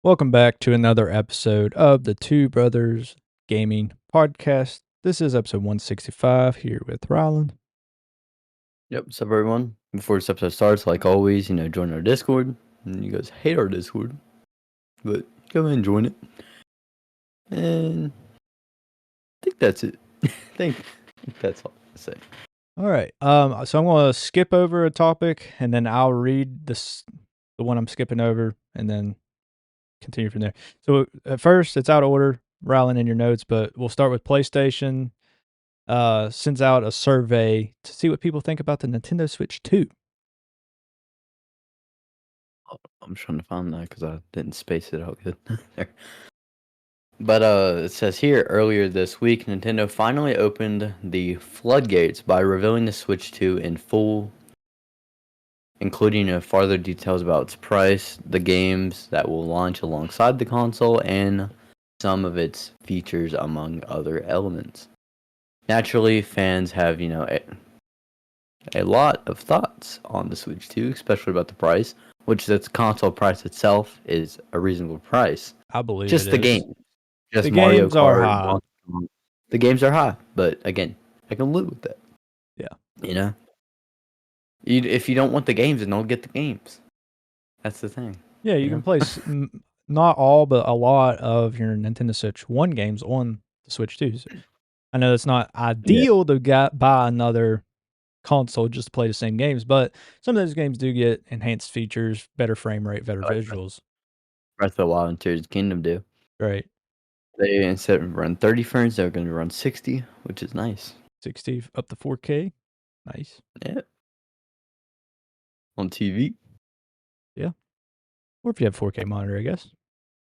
Welcome back to another episode of the Two Brothers Gaming Podcast. This is episode 165 here with Ryland. Yep, what's up, everyone? Before this episode starts, like always, join our Discord. And you guys hate our Discord, but go ahead and join it. And I think that's it. I think that's all to say. All right. So I'm going to skip over a topic, and then I'll read the one I'm skipping over, and then continue from there. So at first, it's out of order, Ryland, in your notes, but we'll start with PlayStation. Sends out a survey to see what people think about the Nintendo Switch 2. I'm trying to find that because I didn't space it out good there. But it says here, earlier this week, Nintendo finally opened the floodgates by revealing the Switch 2 in full, including further details about its price, the games that will launch alongside the console, and some of its features, among other elements. Naturally, fans have, a lot of thoughts on the Switch 2, especially about the price, which the console price itself is a reasonable price. I believe just it the is. game. Just the Mario games Kart. Are high. The games are high, but again, I can live with that. Yeah. If you don't want the games, then don't get the games. That's the thing. Yeah, you can play not all, but a lot of your Nintendo Switch 1 games on the Switch 2. So I know it's not ideal to buy another console just to play the same games, but some of those games do get enhanced features, better frame rate, better visuals. Breath of the Wild and Tears of the Kingdom do. Right. They, instead of run 30 frames, they're going to run 60, which is nice. 60 up to 4K. Nice. Yeah. On TV. Yeah. Or if you have 4K monitor, I guess.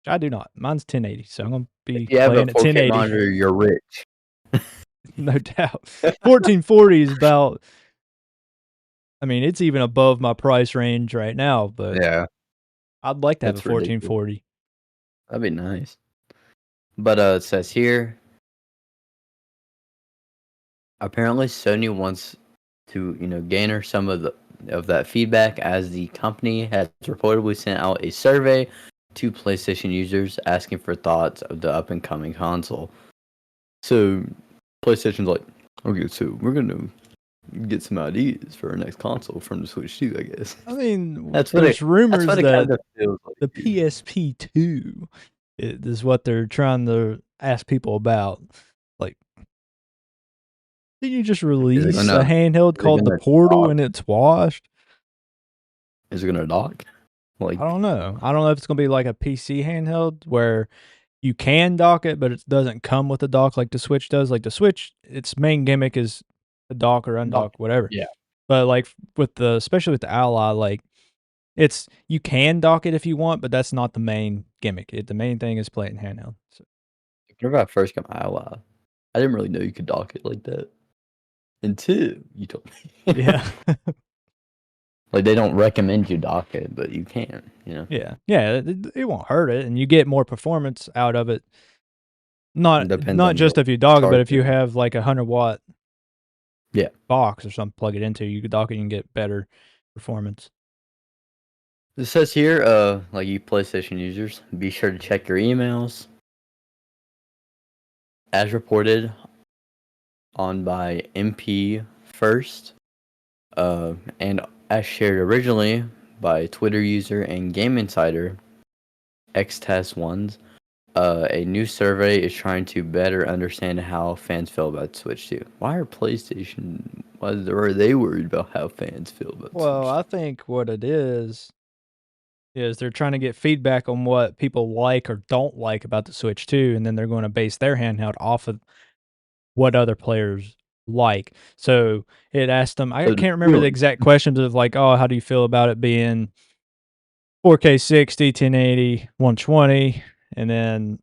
I do not. Mine's 1080, so I'm going to be if you have playing a at 4K 1080. monitor, you're rich. No doubt. 1440 is about, I mean, it's even above my price range right now, but yeah, I'd like to have a 1440. Ridiculous. That'd be nice. But it says here, apparently Sony wants to, garner some of that feedback, as the company has reportedly sent out a survey to PlayStation users asking for thoughts of the up and coming console. So PlayStation's like, okay, so we're gonna get some ideas for our next console from the Switch 2, I guess. I mean, there's rumors that the PSP 2 is what they're trying to ask people about. Like, didn't you just release a handheld called the Portal and it's washed? Is it gonna dock? I don't know. I don't know if it's gonna be like a PC handheld where you can dock it, but it doesn't come with a dock like the Switch does. Like the Switch, its main gimmick is a dock or undock, whatever. Yeah. But like especially with the Ally, like you can dock it if you want, but that's not the main gimmick. The main thing is play it in handheld. So. Whenever I first got my Ally, I didn't really know you could dock it like that until you told me. Yeah. Like, they don't recommend you dock it, but you can, Yeah. Yeah, it won't hurt it, and you get more performance out of it. Not just if you dock it, but if you have like a 100-watt box or something, plug it into, you could dock it and get better performance. It says here, like, you PlayStation users, be sure to check your emails. As reported on by MP First, and as shared originally by Twitter user and Game Insider, XTest1s, a new survey is trying to better understand how fans feel about Switch 2. Why are they worried about how fans feel about Switch 2? Well, I think what it is they're trying to get feedback on what people like or don't like about the Switch 2, and then they're going to base their handheld off of what other players like. So it asked them, I can't remember the exact questions of like, oh, how do you feel about it being 4K 60, 1080, 120? And then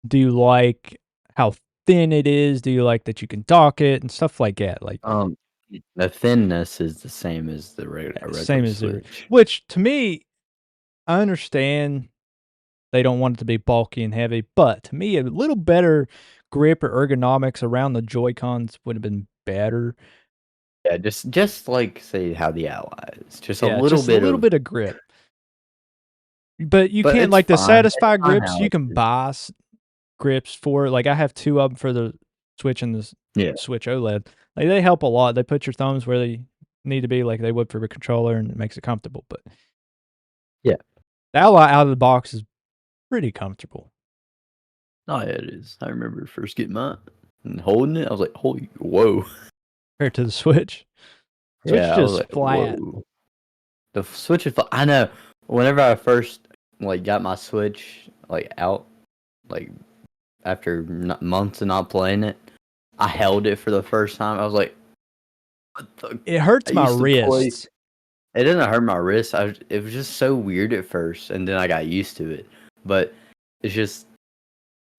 do you like how thin it is? Do you like that you can dock it and stuff like that? Like, the thinness is the same as the regular Switch. Which to me, I understand they don't want it to be bulky and heavy, but to me, a little better grip or ergonomics around the Joy-Cons would have been better. Yeah, just like, say, how the Ally is. Just a little bit of grip. But you But can't it's like the fine. It's Satisfy fine grips. how You it can is. buy grips for it. Like I have 2 of them for the Switch and the Yeah. Switch OLED. Like they help a lot. They put your thumbs where they need to be, like they would for a controller, and it makes it comfortable. But Yeah. the Ally out of the box is pretty comfortable Oh yeah, it is. I remember first getting mine and holding it. I was like, holy, whoa. compared to the Switch. Switch Yeah, I was just like, flat. whoa. The Switch is. I know. Whenever I first like got my Switch like out, like after months of not playing it, I held it for the first time. I was like, what the? It I hurts my used to play. wrists. It didn't hurt my wrist. It was just so weird at first, and then I got used to it. But it's just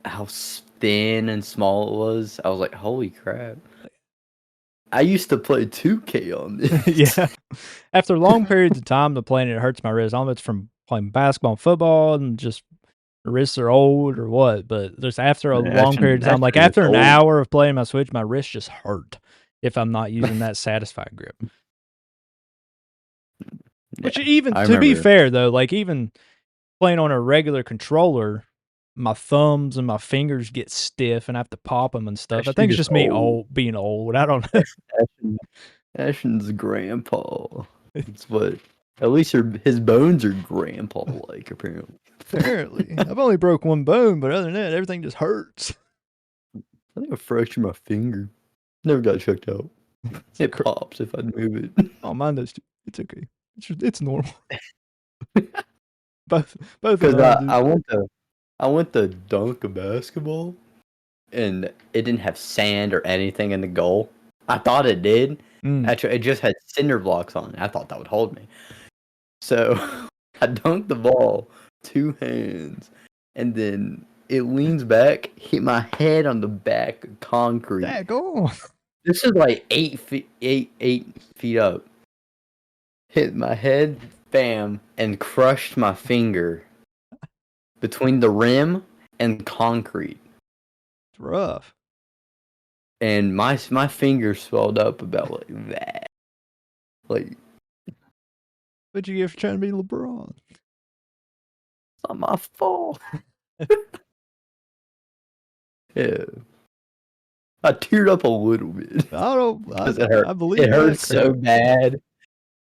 how thin and small it was. I was like, holy crap. I used to play 2K on this. Yeah. After long periods of time of playing it, hurts my wrist. I don't know if it's from playing basketball and football and just the wrists are old or what, but just after a Man, long period of time, like Ashton is after an old. hour of playing my Switch, my wrist just hurt if I'm not using that Satisfy grip. Which Yeah, even I to be remember. fair though, like even playing on a regular controller, my thumbs and my fingers get stiff and I have to pop them and stuff. I Ashton think it's is just me old. old being old. I don't know. Ashton, Ashton's grandpa. It's what. At least his bones are grandpa like, apparently. Apparently, I've only broke one bone, but other than that, everything just hurts. I think I fractured my finger. Never got checked out. It pops if I move it. Oh, mine does too. It's okay. It's normal. both of Because mine do. I went to dunk a basketball, and it didn't have sand or anything in the goal. I thought it did. Mm. Actually, it just had cinder blocks on it. I thought that would hold me. So I dunked the ball, 2 hands, and then it leans back, hit my head on the back of concrete. Go on. This is like 8 feet up. Hit my head, bam, and crushed my finger between the rim and concrete. It's rough. And my finger swelled up about like that. Like, What'd you get for trying to be LeBron? it's not my fault. Yeah. I teared up a little bit I don't. because it hurt. I It believe hurt that so crap. bad.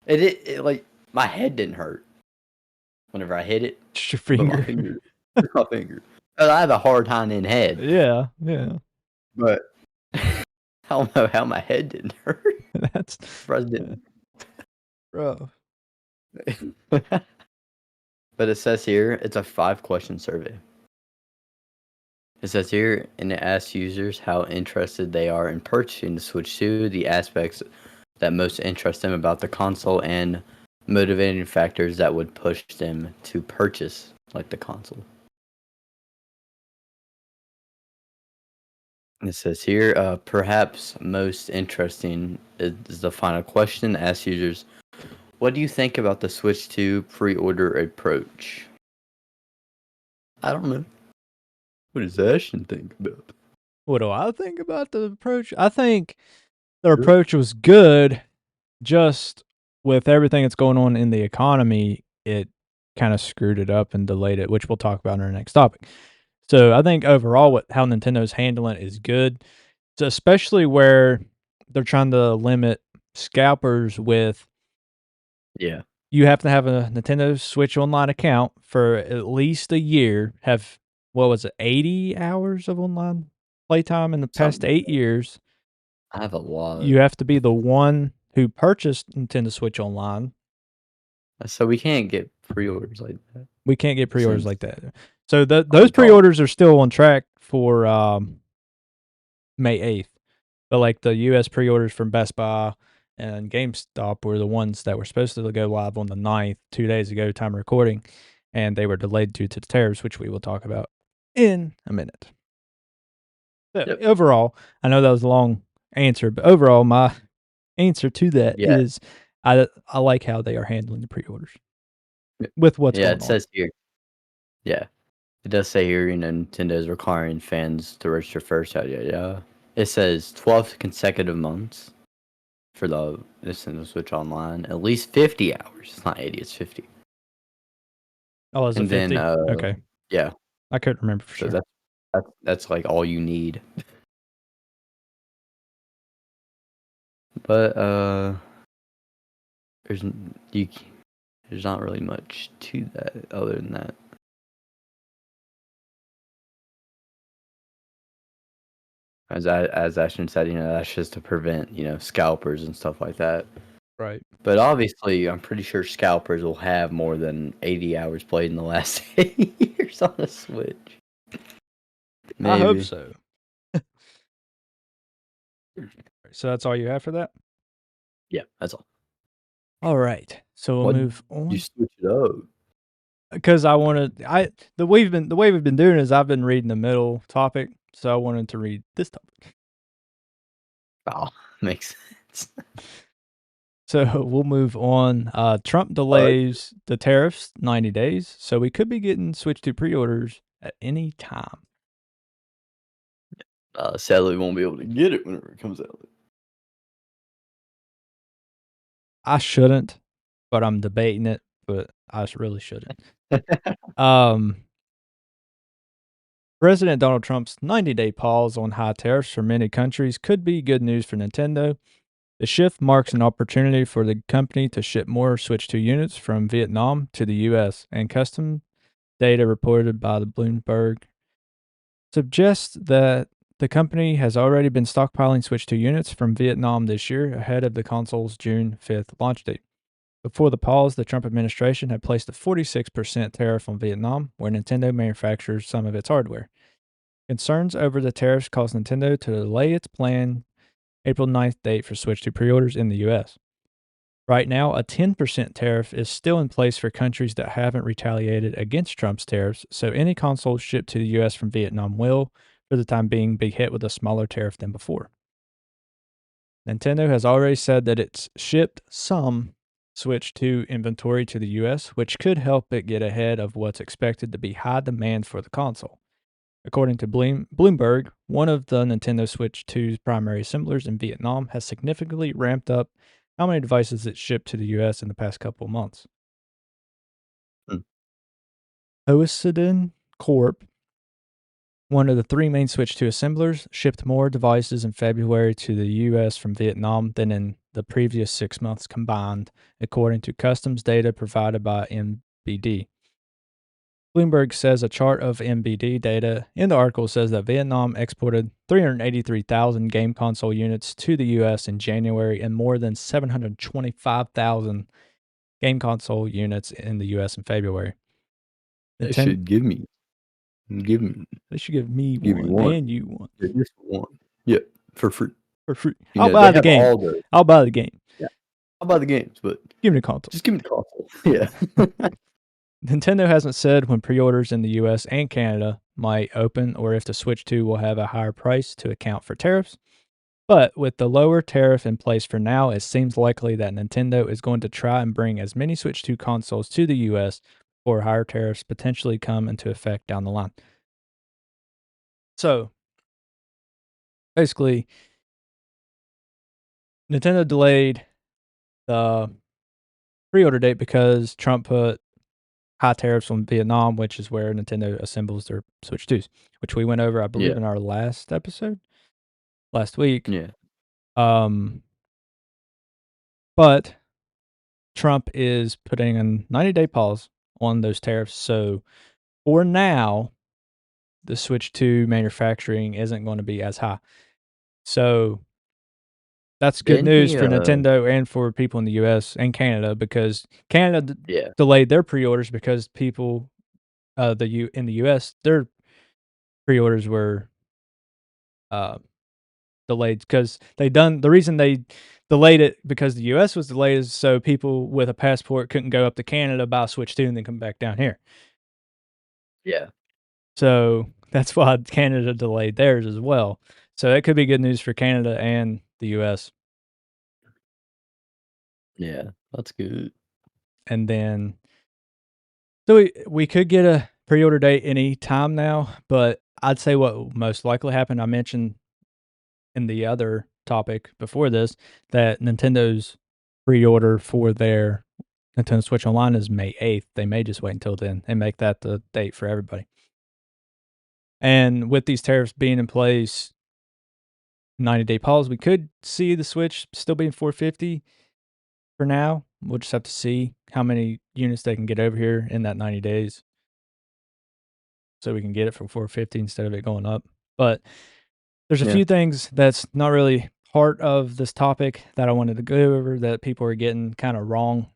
It like my head didn't hurt whenever I hit it, Just your but my finger. finger, my finger. I have a hard time in head, Yeah, yeah. but I don't know how my head didn't hurt. That's Surprised it rough. didn't. But it says here it's a 5-question survey. It says here, and it asks users how interested they are in purchasing the Switch 2, the aspects that most interest them about the console, and motivating factors that would push them to purchase like the console. It says here, perhaps most interesting is the final question. Ask users, what do you think about the Switch 2 pre-order approach? I don't know. What does Ashton think about it? What do I think about the approach? I think the approach was good. Just with everything that's going on in the economy, it kind of screwed it up and delayed it, which we'll talk about in our next topic. So I think overall, what how Nintendo's handling it is good, so especially where they're trying to limit scalpers with Yeah. you have to have a Nintendo Switch Online account for at least a year, have what was it, 80 hours of online playtime in the past Something. 8 years. I have a lot. You have to be the one who purchased Nintendo Switch Online. So we can't get pre-orders like that We can't get pre-orders since like that. So those on call. pre-orders are still on track for May 8th. But like the US pre-orders from Best Buy and GameStop were the ones that were supposed to go live on the 9th, 2 days ago, time of recording, and they were delayed due to the tariffs, which we will talk about in a minute. So Yep. overall, I know that was a long answer, but overall, my answer to that Yeah. is I like how they are handling the pre-orders with what's Yeah, going it on. says here. Yeah. It does say here, Nintendo is requiring fans to register first. Yeah. It says 12 consecutive months for the Nintendo Switch Online. At least 50 hours. It's not 80, it's 50. Oh, is it and then 50? Okay. yeah, I couldn't remember for so sure. that's like all you need. But there's you there's not really much to that other than that. As Ashton said, that's just to prevent scalpers and stuff like that. Right. But obviously, I'm pretty sure scalpers will have more than 80 hours played in the last 8 years on the Switch. I hope Maybe. so. So that's all you have for that? Yeah, that's all. All right. So we'll What move you on. switch it up? Because I wanted the way we've been doing is I've been reading the middle topic, so I wanted to read this topic. Oh, makes sense. So we'll move on. Trump delays the tariffs 90 days, so we could be getting Switch 2 pre-orders at any time. Sadly, we won't be able to get it whenever it comes out. I shouldn't, but I'm debating it, but I really shouldn't. Um, President Donald Trump's 90-day pause on high tariffs for many countries could be good news for Nintendo. The shift marks an opportunity for the company to ship more Switch 2 units from Vietnam to the US, and custom data reported by the Bloomberg suggests that the company has already been stockpiling Switch 2 units from Vietnam this year ahead of the console's June 5th launch date. Before the pause, the Trump administration had placed a 46% tariff on Vietnam, where Nintendo manufactures some of its hardware. Concerns over the tariffs caused Nintendo to delay its planned April 9th date for Switch 2 pre-orders in the US. Right now, a 10% tariff is still in place for countries that haven't retaliated against Trump's tariffs, so any consoles shipped to the US from Vietnam will, for the time being, be hit with a smaller tariff than before. Nintendo has already said that it's shipped some Switch 2 inventory to the US, which could help it get ahead of what's expected to be high demand for the console. According to Bloomberg, one of the Nintendo Switch 2's primary assemblers in Vietnam has significantly ramped up how many devices it shipped to the US in the past couple of months. Hmm. Hoesiden Corp, one of the three main Switch 2 assemblers, shipped more devices in February to the US from Vietnam than in the previous 6 months combined, according to customs data provided by MBD. Bloomberg says a chart of MBD data in the article says that Vietnam exported 383,000 game console units to the US in January and more than 725,000 game console units in the US in February. They should give me They should give me give me one one. and you one Yeah, just one. Yeah, for free. for free. You I'll know buy they the have game. all the. I'll buy the game. Yeah, I'll buy the games, but Give me the console. just give me the console. Yeah. Nintendo hasn't said when pre-orders in the US and Canada might open or if the Switch 2 will have a higher price to account for tariffs. But with the lower tariff in place for now, it seems likely that Nintendo is going to try and bring as many Switch 2 consoles to the US before higher tariffs potentially come into effect down the line. So, basically, Nintendo delayed the pre-order date because Trump put high tariffs on Vietnam, which is where Nintendo assembles their Switch 2s, which we went over, I Yeah. believe, in our last episode last week. Yeah. But Trump is putting a 90-day pause on those tariffs. So for now, the Switch 2 manufacturing isn't going to be as high. So that's good Didn't news he? for Nintendo and for people in the US and Canada because Canada Yeah. delayed their pre-orders because people in the US their pre-orders were delayed because the reason they delayed it because the US was delayed is so people with a passport couldn't go up to Canada, buy a Switch 2, and then come back down here. Yeah. So that's why Canada delayed theirs as well. So that could be good news for Canada and the US. Yeah. That's good. And then so we could get a pre-order date any time now, but I'd say what will most likely happen, I mentioned in the other topic before this, that Nintendo's pre-order for their Nintendo Switch Online is May 8th. They may just wait until then and make that the date for everybody. And with these tariffs being in place, 90-day pause, we could see the Switch still being $450 for now. We'll just have to see how many units they can get over here in that 90 days, so we can get it for $450 instead of it going up. But there's a Yeah. few things that's not really part of this topic that I wanted to go over that people are getting kind of wrong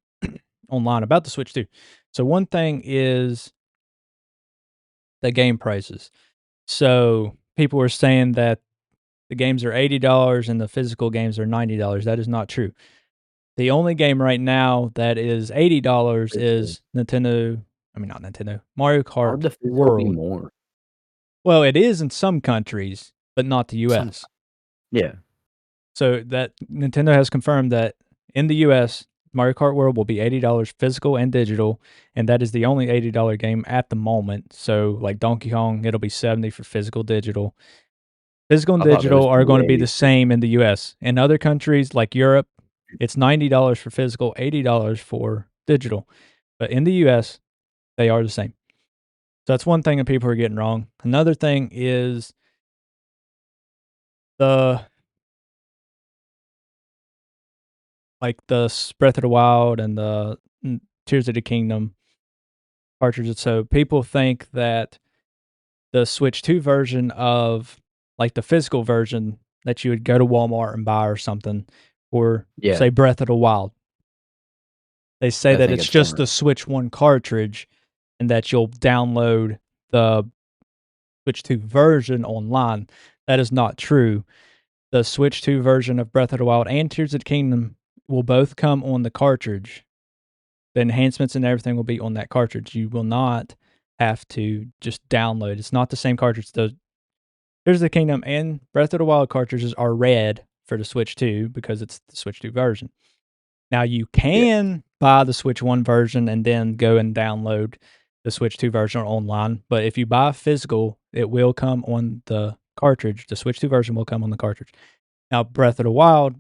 online about the Switch 2. So one thing is the game prices. So people were saying that the games are $80 and the physical games are $90. That is not true. The only game right now that is $80 Physical. is not Nintendo, Mario Why would Kart the physical be World. more? Well, it is in some countries, but not the Some. US. Yeah. So that Nintendo has confirmed that in the US, Mario Kart World will be $80 physical and digital, and that is the only $80 game at the moment. So like Donkey Kong, it'll be 70 for physical, digital. Physical and I thought it digital was are going to be way. the same in the US. In other countries like Europe, it's $90 for physical, $80 for digital. But in the US, they are the same. So that's one thing that people are getting wrong. Another thing is the Breath of the Wild and the Tears of the Kingdom cartridges. So people think that the Switch 2 version of like the physical version that you would go to Walmart and buy or something, or Yeah. say Breath of the Wild, they say I that think it's it's just similar. the Switch 1 cartridge and that you'll download the Switch 2 version online. That is not true. The Switch 2 version of Breath of the Wild and Tears of the Kingdom will both come on the cartridge. The enhancements and everything will be on that cartridge. You will not have to just download. It's not the same cartridge. The Tears of the Kingdom and Breath of the Wild cartridges are red for the Switch 2 because it's the Switch 2 version. Now you Yeah. can buy the Switch 1 version and then go and download the Switch 2 version online, but if you buy physical, it will come on the cartridge. The Switch 2 version will come on the cartridge. Now, Breath of the Wild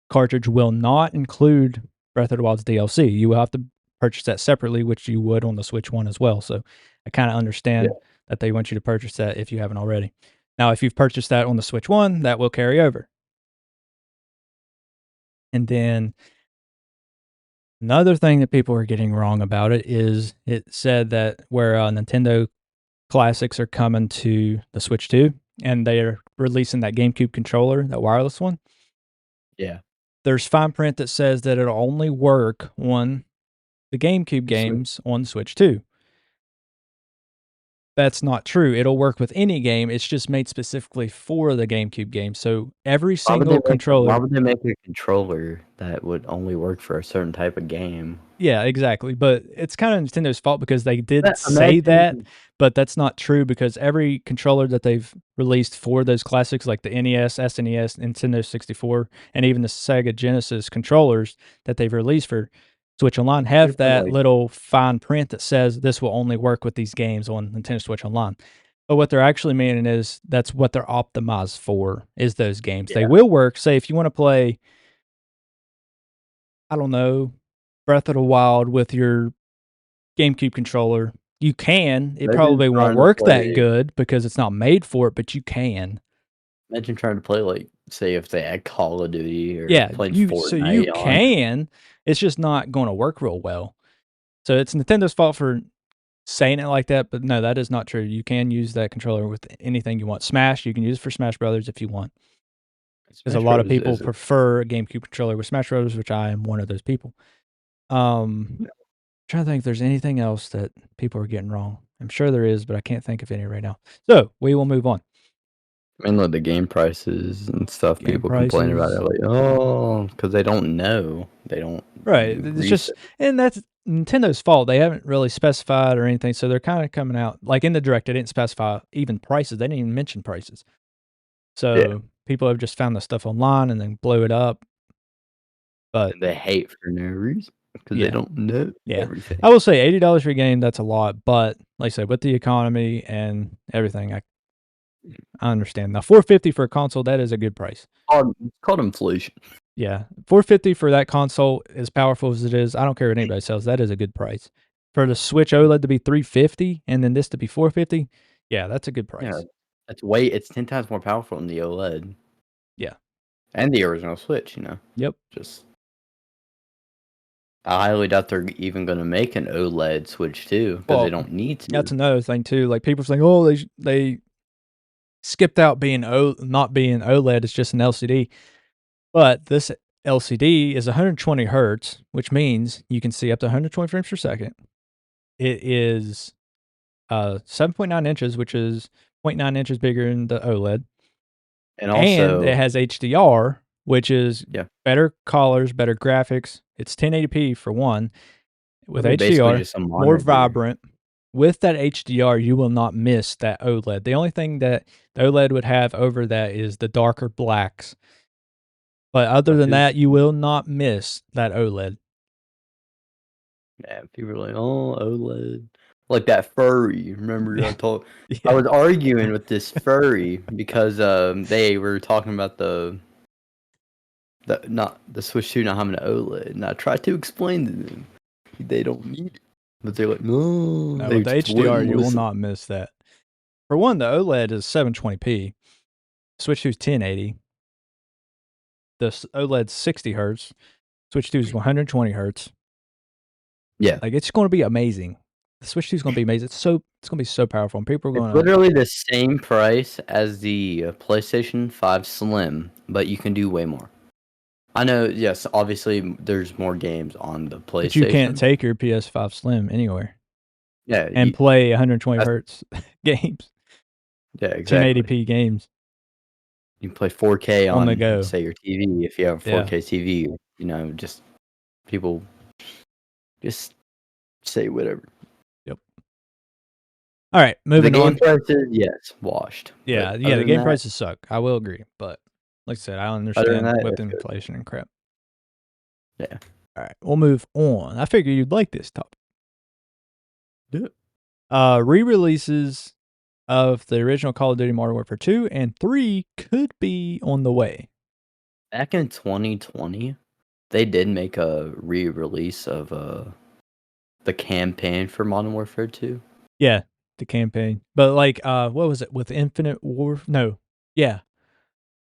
cartridge will not include Breath of the Wild's DLC. You will have to purchase that separately, which you would on the Switch 1 as well. So I kind of Yeah. understand that they want you to purchase that if you haven't already. Now, if you've purchased that on the Switch 1, that will carry over. And then another thing that people are getting wrong about it is it said that where Nintendo Classics are coming to the Switch 2 and they're releasing that GameCube controller, that wireless one. Yeah. There's fine print that says that it'll only work on the GameCube Switch. games on Switch 2. That's not true. It'll work with any game. It's just made specifically for the GameCube game. So every single Why controller. would they make a controller that would only work for a certain type of game? Yeah, exactly. But it's kind of Nintendo's fault because they did But say that, imagine. but that's not true because every controller that they've released for those classics, like the NES, SNES, Nintendo 64, and even the Sega Genesis controllers that they've released for Switch Online, What have if they're that like, little fine print that says this will only work with these games on Nintendo Switch Online. But what they're actually meaning is that's what they're optimized for, is those games. They yeah, will work. Say if you want to play, I don't know, Breath of the Wild with your GameCube controller, you can. It imagine probably won't trying to work that play. good because it's not made for it, but you can. Imagine trying to play like, say, if they had Call of Duty or Yeah, played you Fortnite on. can. It's just not gonna work real well. So it's Nintendo's fault for saying it like that, but no, that is not true. You can use that controller with anything you want. Smash, you can use it for Smash Brothers if you want. Because a Smash lot of Bros. people Is prefer a GameCube controller with Smash Brothers, which I am one of those people. Trying to think if there's anything else that people are getting wrong. I'm sure there is, but I can't think of any right now. So we will move on. mainly the game prices and stuff. Game People complain about it prices. like, oh, because they don't know. They don't Right. do It's just, research. and that's Nintendo's fault. They haven't really specified or anything. So they're kind of coming out like in the direct, they didn't specify even prices. They didn't even mention prices. Yeah, So people have just found the stuff online and then blow it up. But and they hate for no reason because they yeah, don't know yeah. everything. I will say $80 for a game, that's a lot. But like I said, with the economy and everything, I understand. Now, $450 for a console, that is a good price. It's called inflation. Yeah, 450 for that console, as powerful as it is, I don't care what anybody sells. That is a good price. For the Switch OLED to be 350 and then this to be 450, yeah, that's a good Yeah, price. it's 10 times more powerful than the OLED Yeah. and the original Switch. Yep. Just I highly doubt they're even going to make an OLED Switch too because they Well, don't need that's to. another thing too. Like people saying, "Oh, they skipped out being not being OLED. It's just an LCD." But this LCD is 120 hertz, which means you can see up to 120 frames per second. It is 7.9 inches, which is zero point 0.9 inches bigger than the OLED. And And it also, has HDR, which is yeah, better colors, better graphics. It's 1080p for one with it'll be basically HDR, just a more monitor. vibrant. With that HDR, you will not miss that OLED. The only thing that the OLED would have over that is the darker blacks. But other than that, you will not miss that OLED. Yeah, people are like, "Oh, OLED." Like that furry. Remember I Yeah. was arguing with this furry because they were talking about the not the Switch 2 not having an OLED, and I tried to explain to them they don't need it. But they're like, "No," No, they with the just HDR, wouldn't you will listen. not miss that. For one, the OLED is 720p. Switch 2 is 1080. The OLED's 60 hertz. Switch 2 is 120 hertz. Yeah. Like it's going to be amazing. The Switch 2 is going to be amazing. It's going to be so powerful, and people are It's going to. literally the same price as the PlayStation 5 Slim, but you can do way more. I know, yes, obviously there's more games on the But you can't PlayStation. take your PS5 Slim anywhere Yeah, and play 120 hertz games, yeah, exactly. 1080p games You can play 4K on the on, go. say, your TV if you have a Yeah. 4K TV. Just people just say whatever. Yep. All right, The moving game on. prices, yes, washed. But Yeah, the game prices suck. I will agree, but like I said, I other than understand that, with it's good. inflation and crap. Yeah. All right, we'll move on. I figure you'd like this topic. Yeah. Re-releases of the original Call of Duty Modern Warfare 2 and 3 could be on the way. Back in 2020, they did make a re-release of the campaign for Modern Warfare 2. Yeah, the campaign. But like what was it with Infinite War? No. Yeah,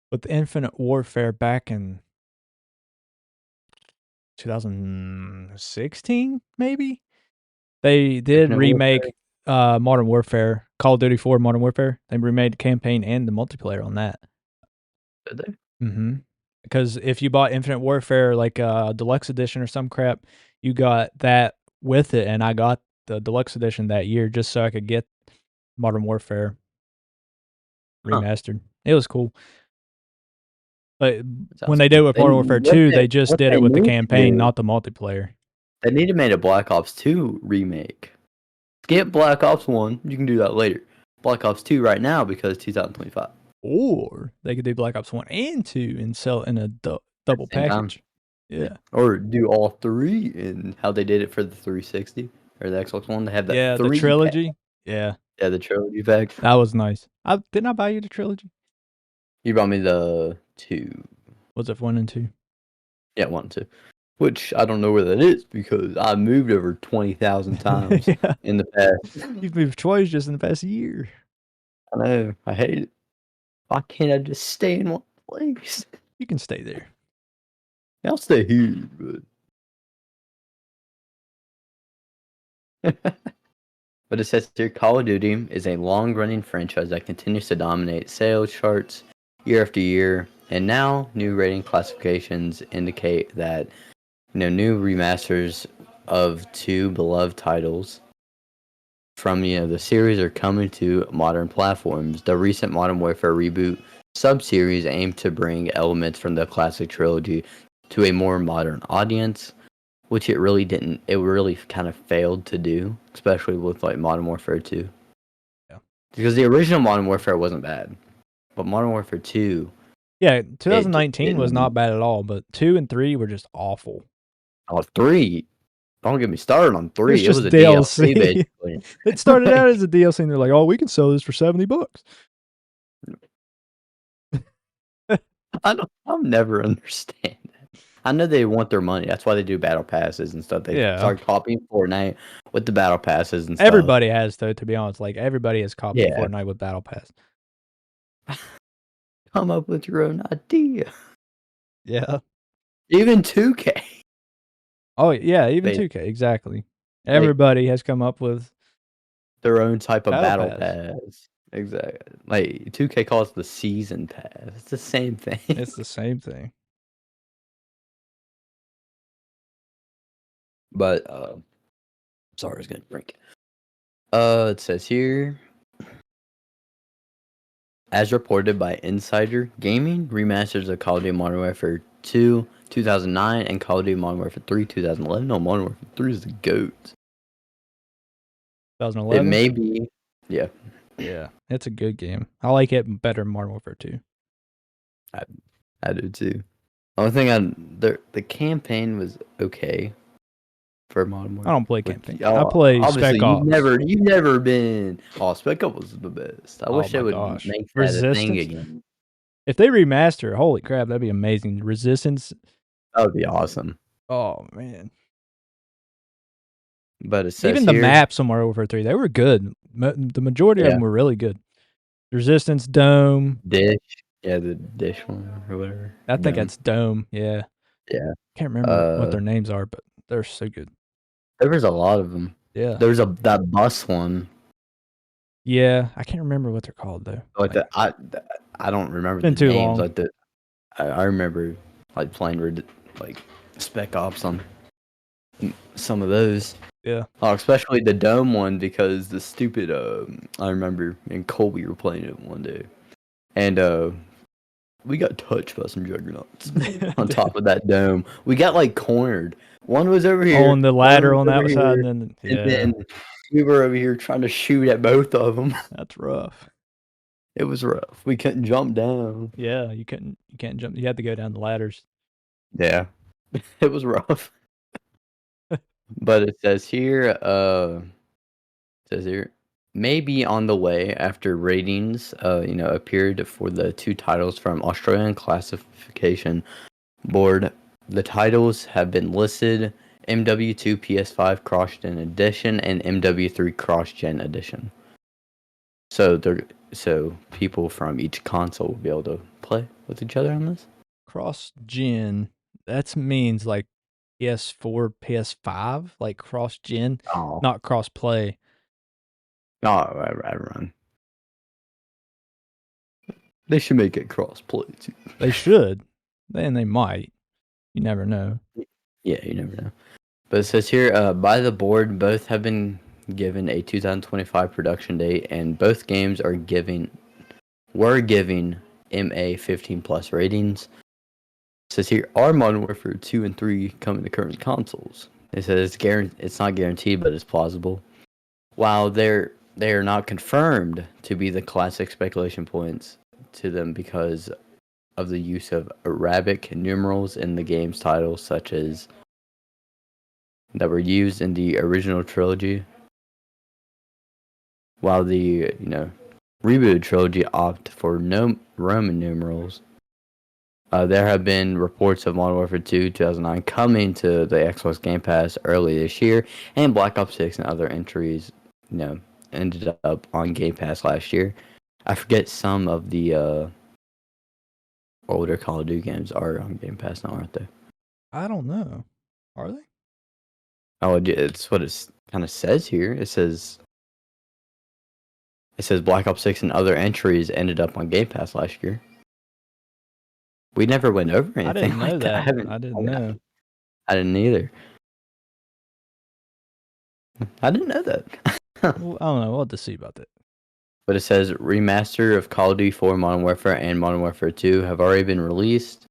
with Infinite Warfare back in 2016 maybe. They did Infinite Warfare, remake Modern Warfare, Call of Duty 4 Modern Warfare. They remade the campaign and the multiplayer on that. did they? Mhm. Because if you bought Infinite Warfare like deluxe edition or some crap, you got that with it, and I got the deluxe edition that year just so I could get Modern Warfare Huh. remastered. It was cool. But That when sounds they did cool. it with Modern Warfare 2, they just What did they it with the need to campaign, do, not the multiplayer. they need to make a Black Ops 2 remake. Skip Black Ops 1, you can do that later. Black Ops 2 right now because 2025 Or they could do Black Ops 1 and 2 and sell it in a at double the same time. package. Yeah. Yeah. Or do all three and how they did it for the 360 or the Xbox One. They have that Yeah, the 3 pack. trilogy. Yeah, Yeah, the trilogy pack. that was nice. Didn't I buy you the trilogy? You brought me the 2. Was it 1 and 2? Yeah, 1, 2. Which I don't know where that is because I moved over 20,000 times Yeah. in the past. You've moved twice just in the past year. I know. I hate it. Why can't I just stay in one place? You can stay there. I'll stay here, but but it says here Call of Duty is a long-running franchise that continues to dominate sales charts year after year, and now new rating classifications indicate that new remasters of two beloved titles from the series are coming to modern platforms. The recent Modern Warfare reboot sub-series aimed to bring elements from the classic trilogy to a more modern audience, which it really didn't. It really kind of failed to do, especially with like Modern Warfare 2. Yeah. Because the original Modern Warfare wasn't bad, but Modern Warfare 2, Yeah, it just 2019 was didn't. not bad at all, but 2 and 3 were just awful. Oh, 3. Don't get me started on It was 3. It was just a DLC DLC. basically. It started out as a DLC and they're like, "Oh, we can sell this for $70." I'll never understand that. I know they want their money. That's why they do battle passes and stuff. They Yeah. start copying Fortnite with the battle passes and stuff. Everybody has, though, to be honest. Like, everybody has copied Yeah. Fortnite with Battle Pass. Come up with your own idea. Yeah. Even 2K. Oh, yeah, even They 2K, exactly. Everybody has come up with their own type of Battle battle Pass. pass. Exactly. Like 2K calls it the season pass. It's the same thing. It's the same thing. But sorry, I was gonna drink. It says here, as reported by Insider Gaming, remasters of Call of Duty Modern Warfare 2 2009 and Call of Duty Modern Warfare 3 2011. No, Modern Warfare 3 is the GOAT. 2011? It may be, yeah. Yeah, it's a good game. I like it better than Modern Warfare 2. I do too. Only thing the campaign was okay for Modern Warfare. I don't play campaign. I play Obviously, Spec Ops. you've never been. Oh, Spec Ops was the best. I wish they my would gosh. make that a thing Resistance? again. If they remaster, holy crap, that'd be amazing. Resistance? That would be awesome. Oh, man. But it says Even the here, maps on Modern Warfare 3, they were good. The majority of Yeah. them were really good. Resistance, Dome. Dish, yeah, the Dish one or whatever. I think that's Dome, yeah. Yeah. Can't remember what their names are, but they're so good. There was a lot of them. Yeah. There's that bus one. Yeah, I can't remember what they're called, though. Like I don't remember Been the too names. long. Like I remember like playing like Spec Ops on some of those. Yeah. Oh, especially the Dome one because the stupid I remember in Colby were playing it one day. And we got touched by some juggernauts on top of that dome. We got like cornered. One was over here on the ladder on one was that over side, here, and then then we were over here trying to shoot at both of them. that's rough. It was rough. We couldn't jump down. Yeah, you can't jump. You had to go down the ladders. Yeah, it was rough. But it says here, maybe on the way after ratings, appeared for the two titles from Australian Classification Board. The titles have been listed MW2 PS5 Cross-Gen Edition and MW3 Cross-Gen Edition. So people from each console will be able to play with each other on this? Cross-gen, that means like PS4, PS5, like cross-gen, not cross-play. Oh, I run. They should make it cross-play too. They should. And they might. You never know. Yeah, you never know. But it says here, by the board, both have been given a 2025 production date, and both games were giving MA 15 plus ratings. It says here, are Modern Warfare 2 and 3 coming to current consoles? It says it's not guaranteed, but it's plausible. While they are not confirmed to be the classic speculation points to them because of the use of Arabic numerals in the game's titles, such as that were used in the original trilogy, while the rebooted trilogy opt for no Roman numerals. There have been reports of Modern Warfare 2 2009 coming to the Xbox Game Pass early this year, and Black Ops 6 and other entries, ended up on Game Pass last year. I forget some of the older Call of Duty games are on Game Pass now, aren't they? I don't know. Are they? Oh, it's what it kind of says here. It says Black Ops 6 and other entries ended up on Game Pass last year. We never went over anything. I didn't know like that. that. I didn't know. I didn't either. I didn't know that. Well, I don't know. We'll have to see about that. But it says remaster of Call of Duty 4 Modern Warfare and Modern Warfare 2 have already been released,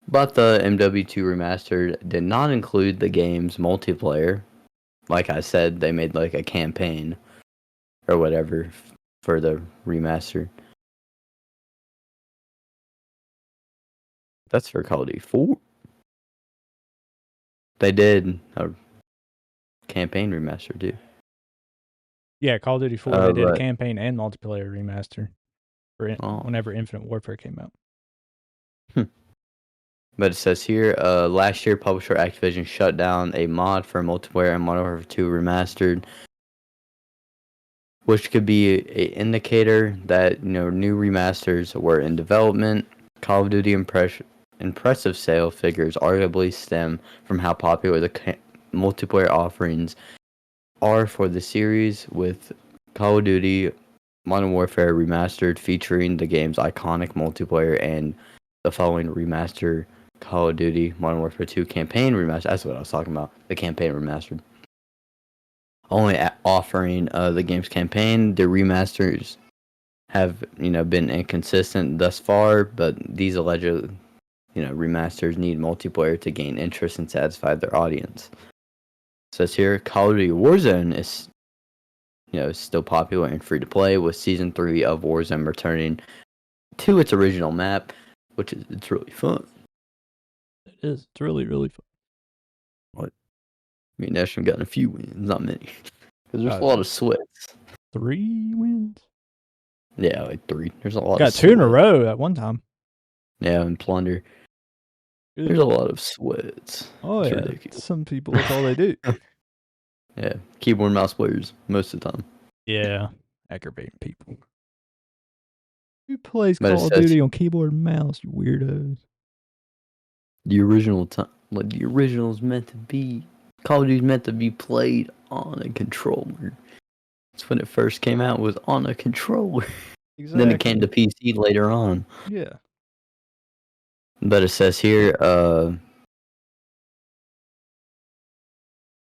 but the MW2 remastered did not include the game's multiplayer. Like I said, they made like a campaign or whatever for the remaster. That's for Call of Duty 4. They did a campaign remaster too. Yeah, Call of Duty 4, they did a campaign and multiplayer remaster for whenever Infinite Warfare came out. But it says here, last year, publisher Activision shut down a mod for multiplayer and Modern Warfare 2 Remastered, which could be an indicator that new remasters were in development. Call of Duty impressive sale figures arguably stem from how popular the multiplayer offerings are for the series, with Call of Duty Modern Warfare Remastered featuring the game's iconic multiplayer and the following remaster, Call of Duty Modern Warfare 2 Campaign Remastered. That's what I was talking about, the Campaign Remastered. Only offering the game's campaign. The remasters have been inconsistent thus far, but these alleged remasters need multiplayer to gain interest and satisfy their audience. It says here, Call of Duty Warzone is still popular and free to play, with Season 3 of Warzone returning to its original map, which it's really fun. It is. It's really, really fun. What? I mean, National gotten a few wins, not many. Because there's a lot of sweats. 3 wins? Yeah, like 3. There's a lot got of 2 in a row at one time. Yeah, and Plunder. Good. There's a lot of sweats. Oh, it's yeah. Ridiculous. Some people, that's all they do. Yeah, keyboard and mouse players most of the time. Yeah, aggravating people. Who plays Call of Duty on keyboard and mouse, you weirdos? The original time, like the original's meant to be, Call of Duty's meant to be played on a controller. That's when it first came out, was on a controller. Exactly. Then it came to PC later on. Yeah. But it says here, a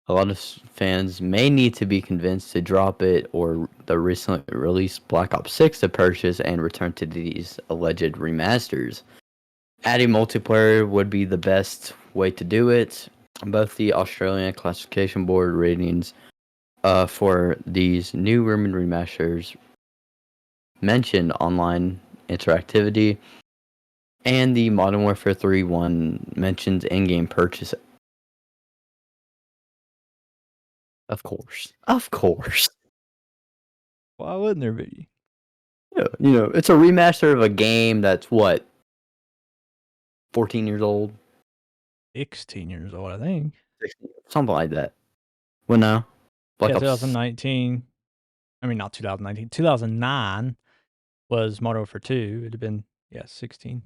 lot of fans may need to be convinced to drop it or the recently released Black Ops 6 to purchase and return to these alleged remasters. Adding multiplayer would be the best way to do it. Both the Australian Classification Board ratings for these new remasters mentioned online interactivity, and the Modern Warfare 3 one mentions in-game purchase. Of course. Why wouldn't there be? Yeah, it's a remaster of a game that's what? 14 years old? 16 years old, I think. 16, something like that. Well, no. Black Ops 2019. I mean, not 2019. 2009 was Modern Warfare 2. It'd have been, 16.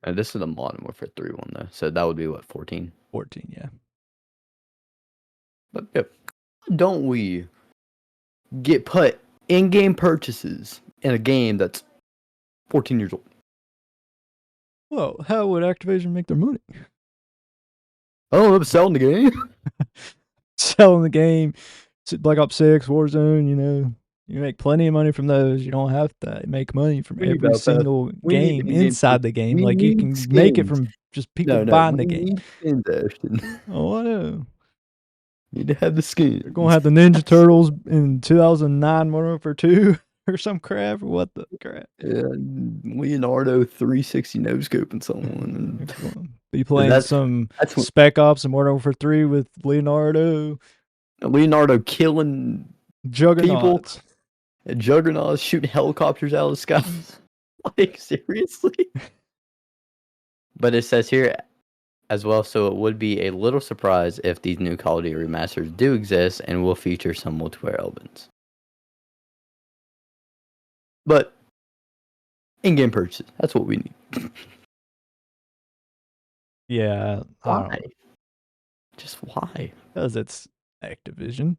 And this is the Modern Warfare 3 one, though. So that would be, what, 14? 14, yeah. But, yeah, don't we get put in-game purchases in a game that's 14 years old? Well, how would Activision make their money? Oh, I'm selling the game. Selling the game. Black Ops 6, Warzone, you make plenty of money from those. You don't have to make money from every single game inside the game. Like, you can make it from just people buying the game. Oh, I know. Need to have the skin. They're going to have the Ninja Turtles in 2009 Modern Warfare 2 or some crap, or what the crap. Yeah, Leonardo 360 no-scoping someone. Be playing some Spec Ops and Modern Warfare 3 with Leonardo. Leonardo killing Juggernauts. People. Juggernauts shooting helicopters out of the sky. Like, seriously? But it says here as well, so it would be a little surprise if these new Call of Duty remasters do exist and will feature some multiplayer elements. But in-game purchases, that's what we need. Yeah. Why? Just why? Because it's Activision.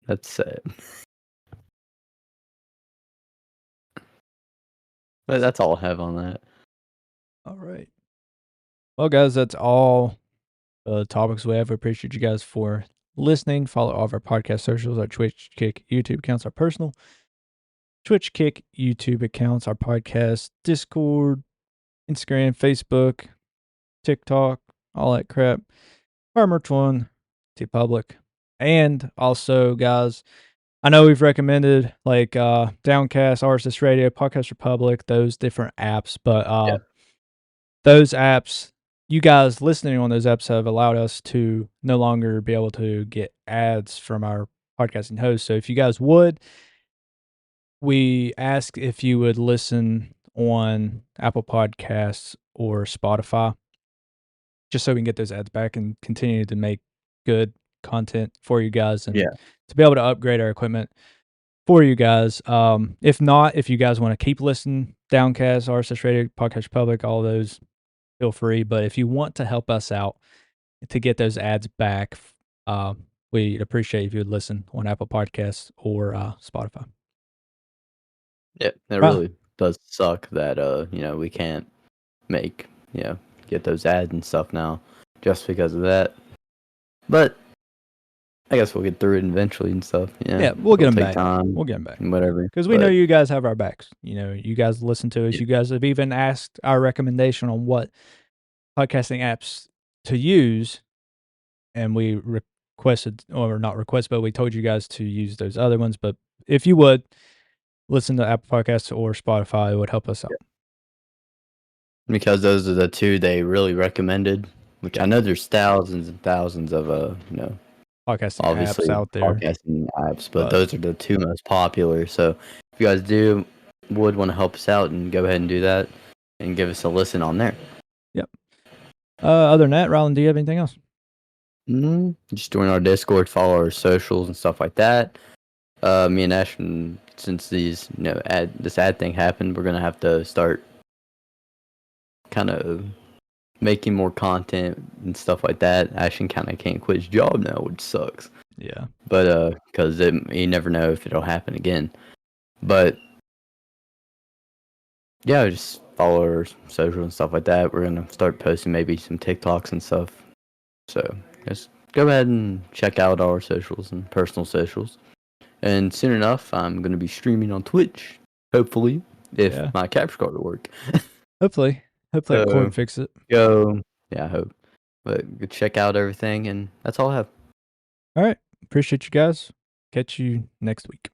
That's sad. But that's all I have on that. All right. Well, guys, that's all the topics we have. We appreciate you guys for listening. Follow all of our podcast socials, our Twitch, Kick, YouTube accounts, our personal Twitch, Kick, YouTube accounts, our podcast, Discord, Instagram, Facebook, TikTok, all that crap. Our merch one, TeePublic. And also, guys, I know we've recommended like Downcast, RSS Radio, Podcast Republic, those different apps, but those apps, you guys listening on those episodes have allowed us to no longer be able to get ads from our podcasting host. So if you guys would, we ask if you would listen on Apple Podcasts or Spotify, just so we can get those ads back and continue to make good content for you guys and Yeah. to be able to upgrade our equipment for you guys. If not, if you guys want to keep listening, Downcast, RSS Radio, Podcast Public, all those, feel free. But if you want to help us out to get those ads back, we'd appreciate if you would listen on Apple Podcasts or Spotify. Yeah, it Wow. really does suck that we can't make, get those ads and stuff now just because of that. But I guess we'll get through it eventually and stuff. Yeah, we'll get It'll them take back. time We'll get them back. and whatever. Because we know But you guys have our backs. You guys listen to us. yeah, You guys have even asked our recommendation on what podcasting apps to use, and we requested, or not request, but we told you guys to use those other ones. But if you would listen to Apple Podcasts or Spotify, it would help us out. because those are the two they really recommended. Which I know there's thousands and thousands of Podcasting apps obviously out there. podcasting apps, but But those are the two most popular. So if you guys would want to help us out, and go ahead and do that and give us a listen on there. yep. Other than that, Rylan, do you have anything else? Just join our Discord, follow our socials and stuff like that. Me and Ashton, since this ad thing happened, we're gonna have to start kind of making more content and stuff like that. Ashton kind of can't quit his job now, which sucks. Yeah. But because you never know if it'll happen again. But yeah, just follow our social and stuff like that. We're gonna start posting maybe some TikToks and stuff. So just go ahead and check out our socials and personal socials. And soon enough, I'm gonna be streaming on Twitch. Hopefully, if my capture card will work. Hopefully that cord fix it. I hope. But go check out everything, and that's all I have. All right. Appreciate you guys. Catch you next week.